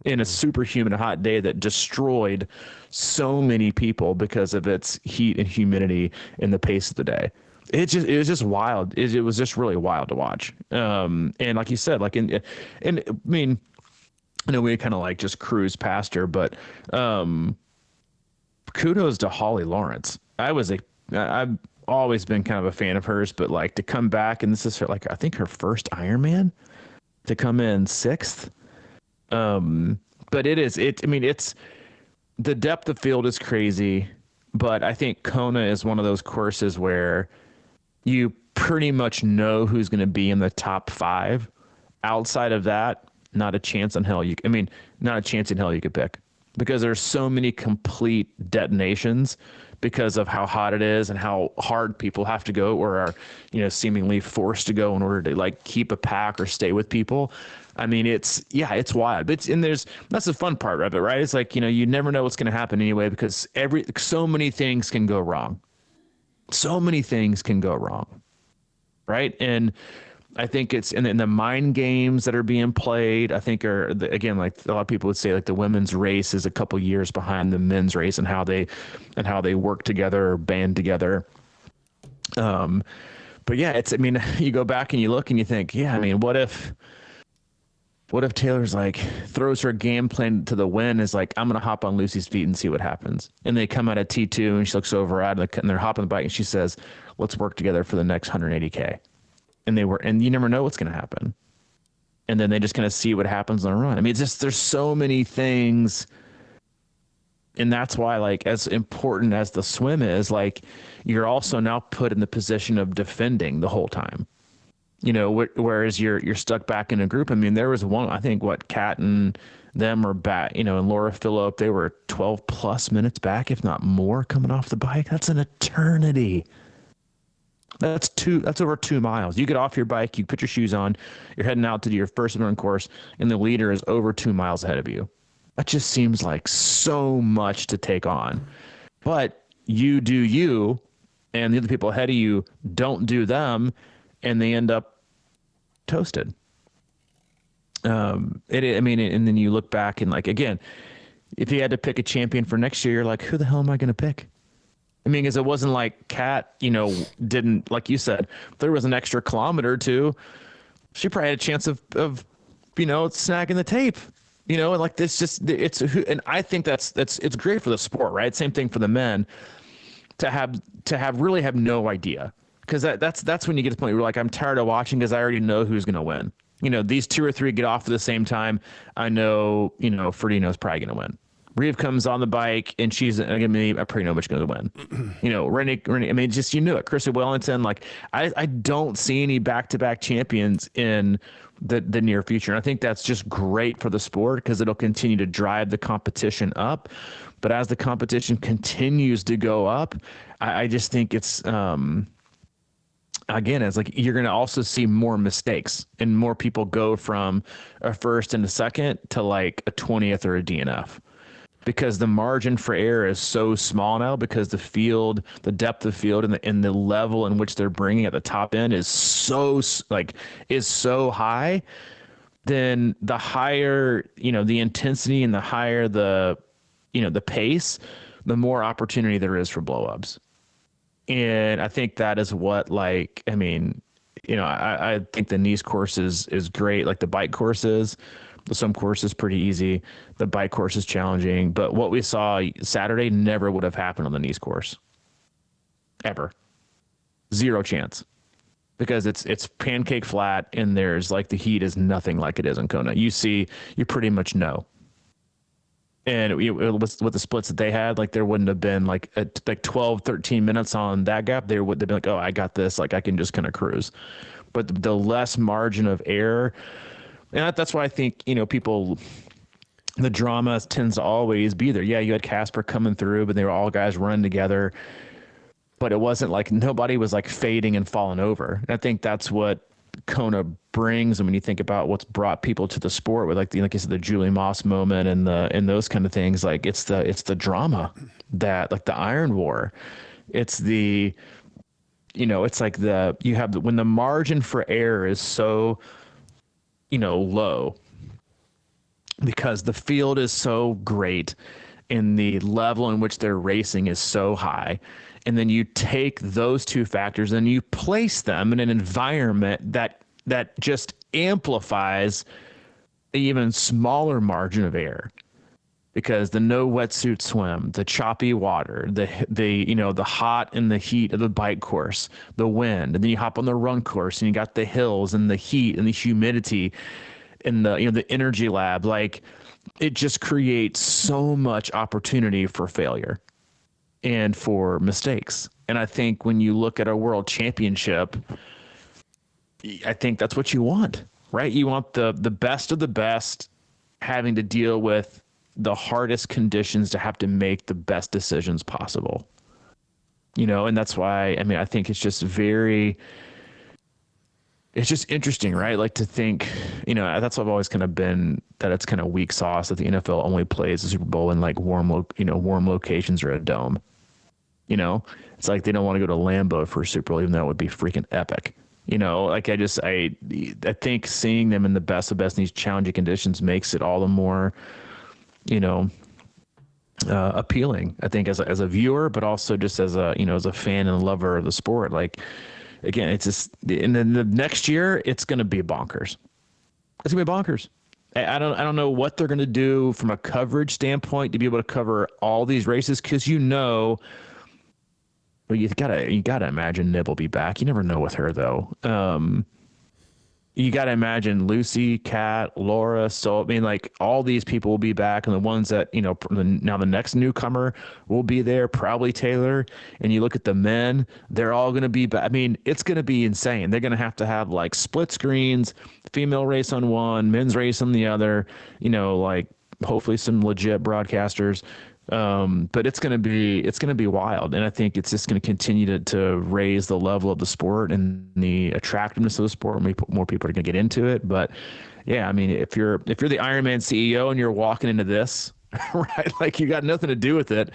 in a superhuman hot day that destroyed so many people because of its heat and humidity and the pace of the day. It was just wild. It was just really wild to watch. And like you said, like and I mean, I know we kind of like just cruise past her, but kudos to Holly Lawrence. I've always been kind of a fan of hers, but like to come back, and this is her, like, I think her first Ironman, to come in 6th. But it's the depth of field is crazy, but I think Kona is one of those courses where you pretty much know who's going to be in the top 5. Outside of that, not a chance in hell you could pick, because there's so many complete detonations because of how hot it is and how hard people have to go or are, seemingly forced to go in order to like keep a pack or stay with people. I mean, it's wild. That's the fun part of it, right? It's like, you never know what's going to happen anyway, because so many things can go wrong. So many things can go wrong. Right. And I think it's in the mind games that are being played, I think again, like a lot of people would say, like the women's race is a couple years behind the men's race and how they work together or band together. But yeah, you go back and you look and you think, yeah, I mean, what if Taylor's like throws her game plan to the wind, is like, I'm going to hop on Lucy's feet and see what happens. And they come out at T2 and she looks over at it and they're hopping the bike and she says, let's work together for the next 180K. And you never know what's going to happen. And then they just kind of see what happens on a run. I mean, it's just, there's so many things. And that's why, like, as important as the swim is, like, you're also now put in the position of defending the whole time. Whereas you're stuck back in a group. I mean, there was one, I think, Kat and them are back, and Laura Phillip, they were 12 plus minutes back, if not more, coming off the bike. That's an eternity. That's over 2 miles. You get off your bike, you put your shoes on, you're heading out to do your first run course, and the leader is over 2 miles ahead of you. That just seems like so much to take on. But you do you, and the other people ahead of you don't do them, and they end up toasted. And then you look back and, like, again, if you had to pick a champion for next year, you're like, who the hell am I going to pick? I mean, because it wasn't like Kat, didn't, like you said, if there was an extra kilometer or two, she probably had a chance of snagging the tape, and like this and I think it's great for the sport, right? Same thing for the men to have no idea, because that's when you get to the point where you're like, I'm tired of watching because I already know who's going to win. These 2 or 3 get off at the same time. I know, Ferdinand's probably going to win. Reeve comes on the bike and she's, I pretty know which going to win. Rennie, I mean, just, it. Chrissy Wellington, like, I don't see any back-to-back champions in the near future. And I think that's just great for the sport because it'll continue to drive the competition up. But as the competition continues to go up, I just think it's, again, it's like you're going to also see more mistakes and more people go from a first and a second to like a 20th or a DNF. Because the margin for error is so small now, because the field, the depth of field, and the level in which they're bringing at the top end is so high. Then the higher, the intensity and the higher the pace, the more opportunity there is for blowups. And I think that is what, I think the Nice course is great, like the bike courses. Some courses pretty easy. The bike course is challenging. But what we saw Saturday never would have happened on the Nice course. Ever. Zero chance. Because it's pancake flat, and there's the heat is nothing like it is in Kona. You pretty much know. And with the splits that they had, there wouldn't have been 12, 13 minutes on that gap. They would have been oh, I got this. I can just kind of cruise. But the less margin of error. And that's why I think, the drama tends to always be there. Yeah, you had Casper coming through, but they were all guys running together. But it wasn't nobody was fading and falling over. And I think that's what Kona brings. And when you think about what's brought people to the sport with like you said, the Julie Moss moment and those kind of things, it's the drama that the Iron War. It's the, it's when the margin for error is so, low, because the field is so great and the level in which they're racing is so high. And then you take those two factors and you place them in an environment that just amplifies an even smaller margin of error, because the no wetsuit swim, the choppy water, the hot and the heat of the bike course, the wind, and then you hop on the run course and you got the hills and the heat and the humidity and the energy lab. It just creates so much opportunity for failure and for mistakes. And I think when you look at a world championship, I think that's what you want, right? You want the best of the best having to deal with the hardest conditions to have to make the best decisions possible, and that's why, I think it's just it's just interesting, right? To think, that's what I've always kind of been, that it's kind of weak sauce that the NFL only plays the Super Bowl in warm locations or a dome. It's they don't want to go to Lambeau for a Super Bowl, even though it would be freaking epic. I think seeing them in the best of best in these challenging conditions makes it all the more, appealing, I think, as a viewer, but also just as a fan and lover of the sport. Again, it's just, and then the next year it's going to be bonkers. It's going to be bonkers. I don't know what they're going to do from a coverage standpoint to be able to cover all these races, because well, you gotta imagine Knibb will be back. You never know with her though. You got to imagine Lucy, Kat, Laura. So, all these people will be back. And the ones that, now the next newcomer will be there, probably Taylor. And you look at the men, they're all going to be back. It's going to be insane. They're going to have split screens, female race on one, men's race on the other, hopefully some legit broadcasters. But it's going to be wild. And I think it's just going to continue to raise the level of the sport and the attractiveness of the sport. More people are going to get into it. But yeah, if you're the Ironman CEO and you're walking into this, right, you got nothing to do with it,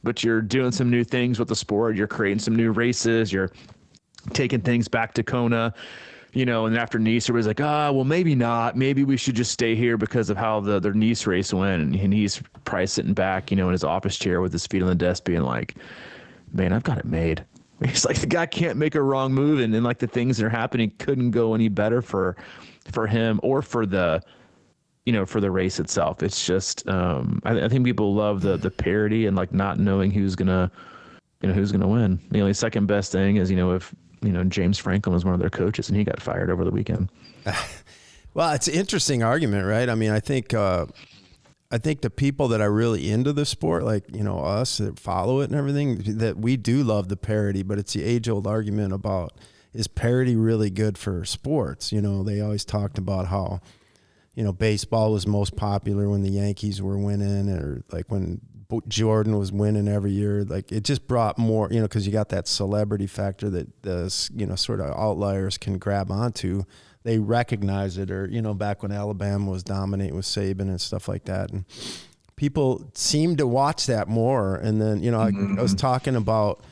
but you're doing some new things with the sport. You're creating some new races. You're taking things back to Kona. And after Nice, everybody's well, maybe not. Maybe we should just stay here because of how their Nice race went. And he's probably sitting back, in his office chair with his feet on the desk being man, I've got it made. He's the guy can't make a wrong move. And then the things that are happening couldn't go any better for him or for the race itself. It's just, I think people love the parity and not knowing who's going to win. The second best thing is, if, James Franklin was one of their coaches and he got fired over the weekend. Well, it's an interesting argument, right? I think the people that are really into the sport, us that follow it and everything, that we do love the parity, but it's the age old argument about, is parity really good for sports? You know, they always talked about how, you know, baseball was most popular when the Yankees were winning, or like when Jordan was winning every year. Like it just brought more, you know, because you got that celebrity factor that the, you know, sort of outliers can grab onto. They recognize it, or, you know, back when Alabama was dominating with Saban and stuff like that. And people seem to watch that more. And then, you know, I was talking about,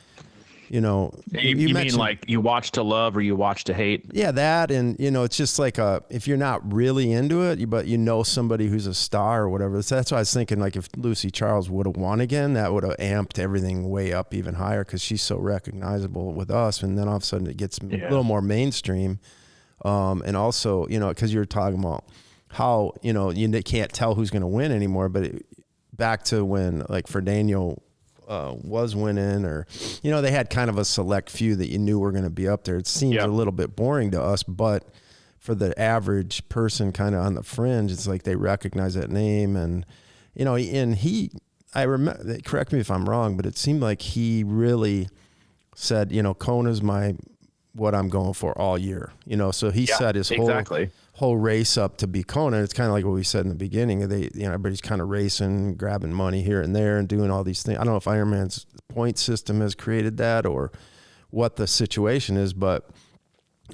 you know, you mean like you watch to love or you watch to hate? Yeah, that. And, you know, it's just like if you're not really into it, but you know somebody who's a star or whatever. So that's why I was thinking, like, if Lucy Charles would have won again, that would have amped everything way up even higher, because she's so recognizable with us. And then all of a sudden it gets a little more mainstream. And also, you know, because you were talking about how, you know, you can't tell who's going to win anymore. But back to when, like, for Daniel was winning, or, you know, they had kind of a select few that you knew were going to be up there. It seems a little bit boring to us, but for the average person kind of on the fringe, it's like they recognize that name. And, you know, and I remember, correct me if I'm wrong, but it seemed like he really said, you know, Kona's what I'm going for all year, you know. So he set his whole race up to be Kona. It's kind of like what we said in the beginning. You know, everybody's kind of racing, grabbing money here and there, and doing all these things. I don't know if Ironman's point system has created that or what the situation is, but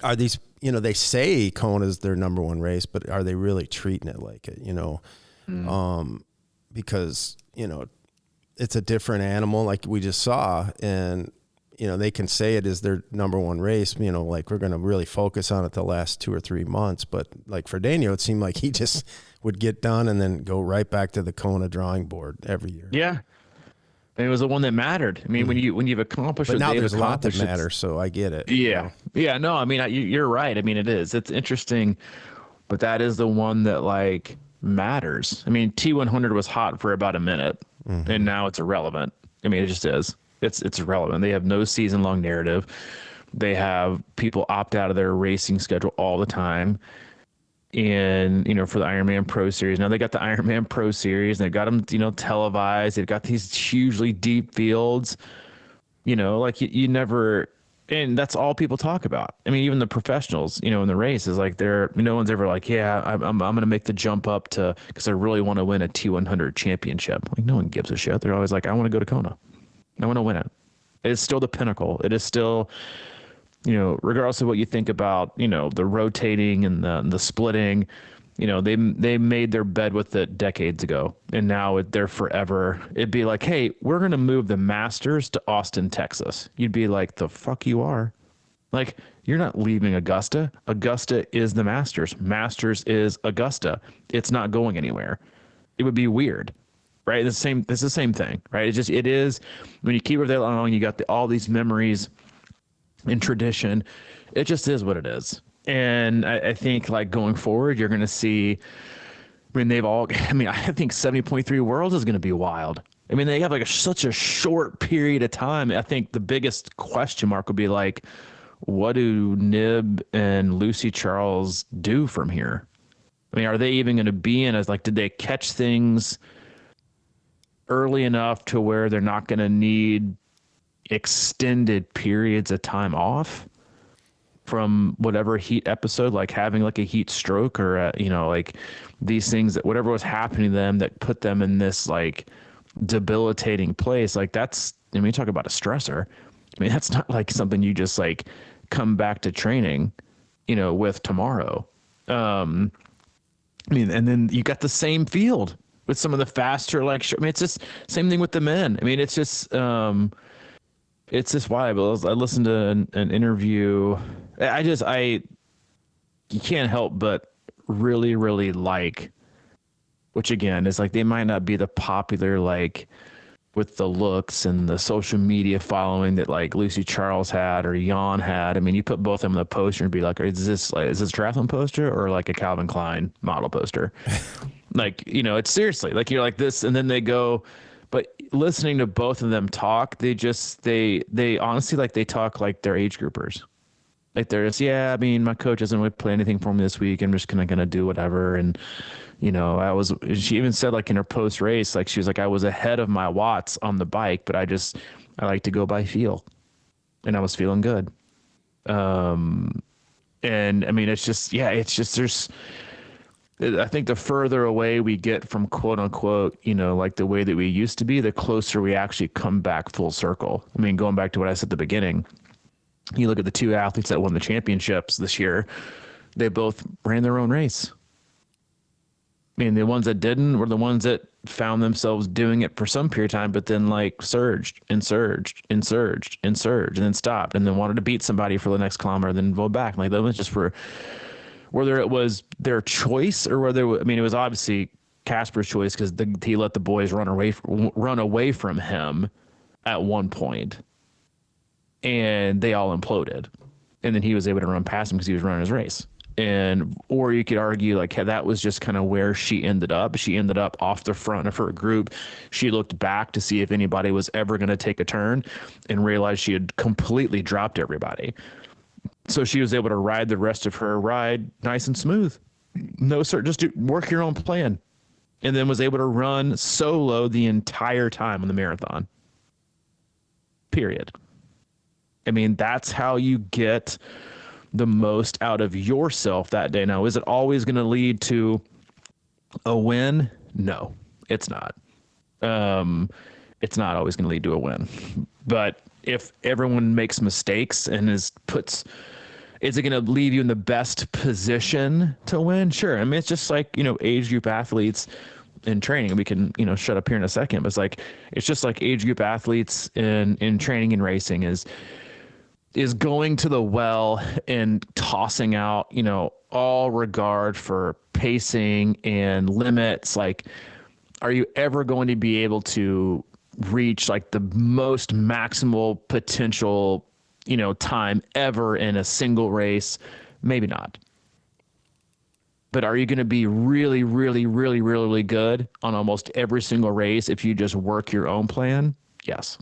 are these, you know, they say Kona's their number one race, but are they really treating it like it? You know, because, you know, it's a different animal, like we just saw, and, you know, they can say it is their number one race, you know, like we're going to really focus on it the last 2 or 3 months. But like for Daniel, it seemed like he just would get done and then go right back to the Kona drawing board every year. Yeah. And it was the one that mattered. I mean, when you've accomplished, but now there's a lot that matters, so I get it. Yeah. Yeah. No, I mean, you're right. I mean, it's interesting, but that is the one that like matters. I mean, T100 was hot for about a minute, and now it's irrelevant. I mean, it just is. It's irrelevant. They have no season-long narrative. They have people opt out of their racing schedule all the time. And, you know, for the Ironman Pro Series, now they got the Ironman Pro Series, and they've got them, you know, televised. They've got these hugely deep fields, you know, like you never, and that's all people talk about. I mean, even the professionals, you know, in the race is like no one's ever like, yeah, I'm going to make the jump up to, because I really want to win a T100 championship. Like, no one gives a shit. They're always like, I want to go to Kona. I want to win it. It's still the pinnacle. It is still, you know, regardless of what you think about, you know, the rotating and the splitting, you know, they made their bed with it decades ago, and now they're forever. It'd be like, hey, we're going to move the Masters to Austin, Texas. You'd be like, the fuck you are. Like, you're not leaving Augusta. Augusta is the Masters. Masters is Augusta. It's not going anywhere. It would be weird. Right. It's the same thing. Right. It is when you keep it there long, you got all these memories and tradition. It just is what it is. And I think like going forward, you're going to see, I mean, I think 70.3 Worlds is going to be wild. I mean, they have like such a short period of time. I think the biggest question mark would be like, what do Knibb and Lucy Charles do from here? I mean, are they even going to be in as like, did they catch things early enough to where they're not going to need extended periods of time off from whatever heat episode, like having like a heat stroke or, you know, like these things that whatever was happening to them that put them in this like debilitating place. Like that's, I mean, you talk about a stressor. I mean, that's not like something you just like come back to training, you know, with tomorrow. I mean, and then you got the same field with some of the faster, like, I mean, it's just same thing with the men. I mean, it's just wild. I listened to an interview. You can't help but really, really like, which again is like, they might not be the popular, like with the looks and the social media following that like Lucy Charles had or Jan had. I mean, you put both of them in the poster and be like, is this a triathlon poster or like a Calvin Klein model poster? Like, you know, it's seriously like, you're like this, and then they go, but listening to both of them talk, they honestly, like they talk like they're age groupers. Like they're just, yeah, I mean, my coach doesn't really play anything for me this week. I'm just kind of going to do whatever. And, you know, she even said like in her post race, like she was like, I was ahead of my watts on the bike, but I like to go by feel, and I was feeling good. And I mean, it's just I think the further away we get from quote unquote, like the way that we used to be, the closer we actually come back full circle. I mean, going back to what I said at the beginning, you look at the two athletes that won the championships this year, they both ran their own race. I mean, the ones that didn't were the ones that found themselves doing it for some period of time, but then like surged and surged and surged and surged and then stopped and then wanted to beat somebody for the next kilometer, then go back. Like that was just for whether it was their choice or whether, I mean, it was obviously Casper's choice because he let the boys run away from him at one point, and they all imploded, and then he was able to run past him because he was running his race. Or you could argue like that was just kind of where she ended up. She ended up off the front of her group. She looked back to see if anybody was ever going to take a turn and realized she had completely dropped everybody. So she was able to ride the rest of her ride nice and smooth. No, sir, just work your own plan. And then was able to run solo the entire time on the marathon. Period. I mean, that's how you get the most out of yourself that day. Now, is it always going to lead to a win? No, it's not. It's not always going to lead to a win. But if everyone makes mistakes and is it going to leave you in the best position to win? Sure. I mean, it's just like, age group athletes in training. We can, shut up here in a second, but it's just like age group athletes in training and racing is going to the well and tossing out, all regard for pacing and limits. Like, are you ever going to be able to reach like the most maximal potential, time ever in a single race? Maybe not. But are you going to be really, really, really, really good on almost every single race if you just work your own plan? Yes.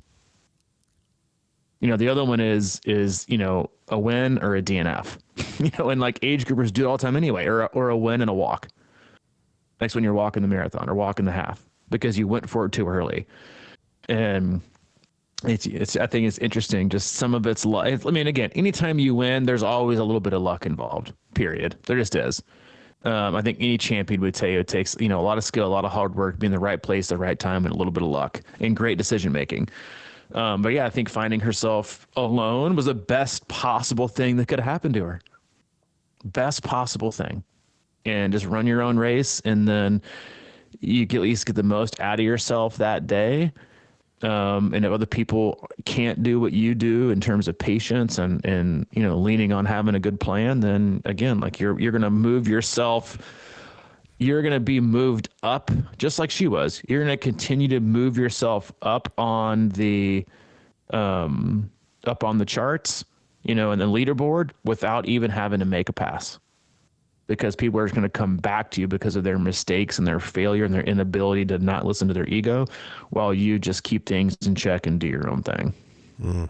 The other one is a win or a DNF, and like age groupers do it all the time anyway, or a win and a walk. Next when you're walking the marathon or walking the half because you went for it too early. And it's I think it's interesting. Just some of it's luck. I mean, again, anytime you win, there's always a little bit of luck involved, period. There just is. I think any champion would tell you it takes, a lot of skill, a lot of hard work, be in the right place, the right time, and a little bit of luck and great decision making. But yeah, I think finding herself alone was the best possible thing that could have happened to her. Best possible thing. And just run your own race, and then you can at least get the most out of yourself that day. And if other people can't do what you do in terms of patience and leaning on having a good plan, then again, like you're going to move yourself. You're going to be moved up just like she was. You're going to continue to move yourself up on the charts, and the leaderboard without even having to make a pass, because people are going to come back to you because of their mistakes and their failure and their inability to not listen to their ego, while you just keep things in check and do your own thing. Mm-hmm.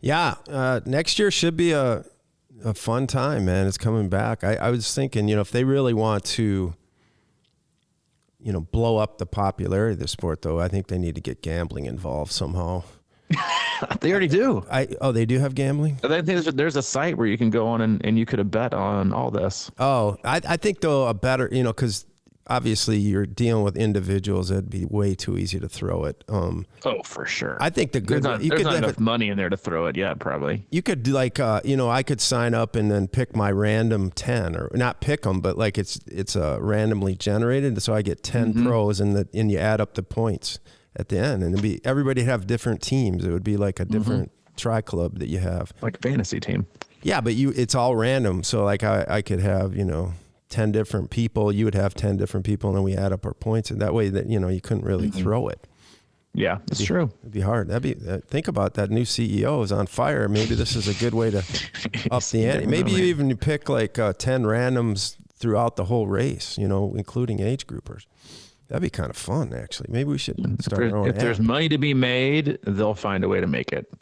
Yeah. Next year should be a fun time, man. It's coming back. I was thinking, if they really want to, blow up the popularity of the sport, though, I think they need to get gambling involved somehow. They already do. They do have gambling? I think there's a site where you can go on and you could have bet on all this. Oh, I think, though, a better, because obviously you're dealing with individuals. It'd be way too easy to throw it. Oh, for sure. I think there's not enough money in there to throw it yet, probably. You could I could sign up and then pick my random 10, or not pick them, but like it's randomly generated. So I get 10 pros and you add up the points at the end, and everybody have different teams. It would be like a different tri club that you have, like a fantasy team. Yeah, but it's all random. So like I could have 10 different people. You would have 10 different people, and then we add up our points, and that way that you couldn't really throw it. Yeah, that's true. It'd be hard. Think about that. New CEO is on fire. Maybe this is a good way to up the ante. Maybe you pick like 10 randoms throughout the whole race, including age groupers. That'd be kind of fun, actually. Maybe we should start our own If there's money to be made, they'll find a way to make it.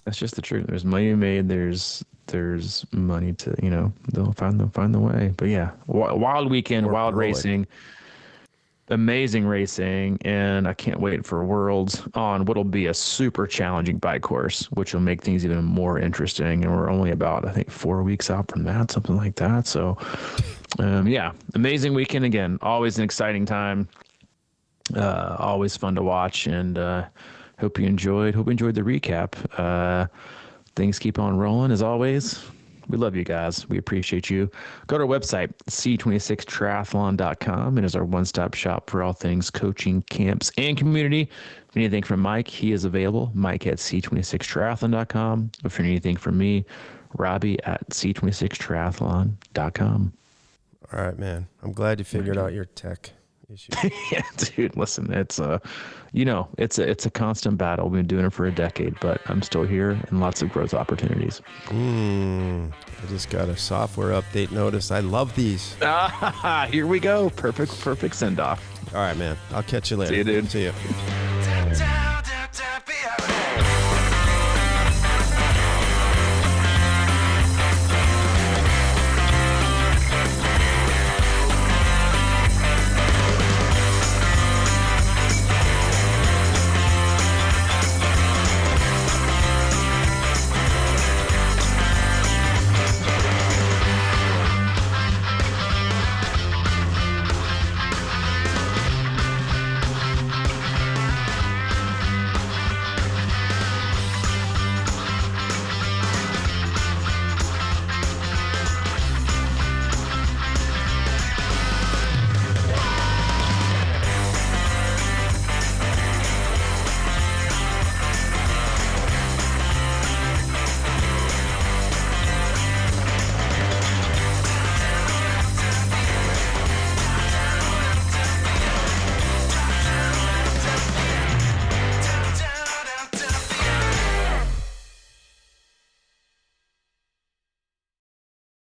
That's just the truth. There's money to be made. There's money to, they'll find the way. But yeah, wild weekend, wild racing. amazing racing, and I can't wait for Worlds on what'll be a super challenging bike course, which will make things even more interesting. And we're only about, I think, 4 weeks out from that, something like that. So, yeah, amazing weekend again. Always an exciting time. Always fun to watch, and hope you enjoyed the recap. Things keep on rolling as always. We love you guys. We appreciate you. Go to our website, c26triathlon.com. It is our one-stop shop for all things coaching, camps, and community. If you need anything from Mike, he is available. Mike at c26triathlon.com. If you need anything from me, Robbie at c26triathlon.com. All right, man. I'm glad you figured out your tech issue. Yeah, dude, listen, it's it's a constant battle. We've been doing it for a decade, but I'm still here and lots of growth opportunities. I just got a software update notice. I love these. Here we go. Perfect send off. All right, man. I'll catch you later. See you, dude. See you.